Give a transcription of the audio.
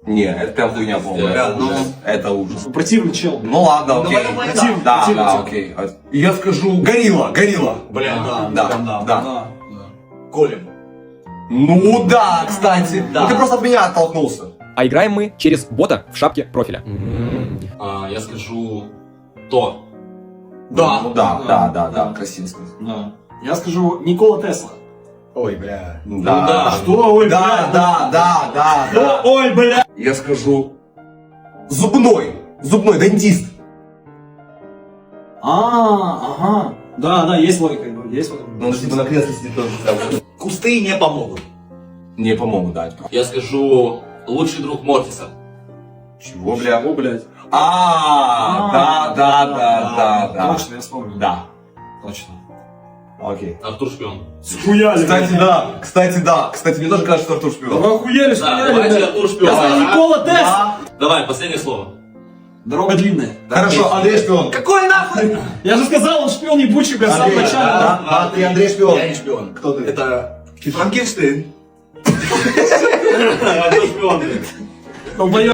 Не, это прям хуйня полная. Это ужас. Противный чел. Ну ладно, окей. Противный, Да, противный. да, окей. Я скажу горилла. Бля, Да. Колем. Ну да, кстати. Ну ты просто от меня оттолкнулся. А играем мы через бота в шапке профиля. Я скажу то. Ну да, красиво сказать. Да. Я скажу Никола Тесла. Ой, бля. Да. Что? Ой, Да. Ой, бля. Я скажу зубной дентист. Ага. Да, есть логика. Есть логика. Ну, он же типа на кресле сидит тоже. Кусты не помогут. Не помогут, да. Я скажу лучший друг Мортиса. Чего, бля? О, блядь. Да. Точно, я вспомнил. Да. Точно. Окей. Артур Шпион. Схуяли. Кстати, да. Кстати, мне тоже кажется, что Артур шпион. Вы охуели, Да, схуяли, давайте блядь. Артур Шпион. Я сказал Никола Тесла. Давай, последнее слово. Дорога длинная. Хорошо, Андрей шпион. Какой нахуй? Я же сказал, он шпион ебучий, блядь, с самого Андрей, начала. да, ты Андрей шпион. Я не шпион. Кто ты? Это Франкенштейн. Долбоёб.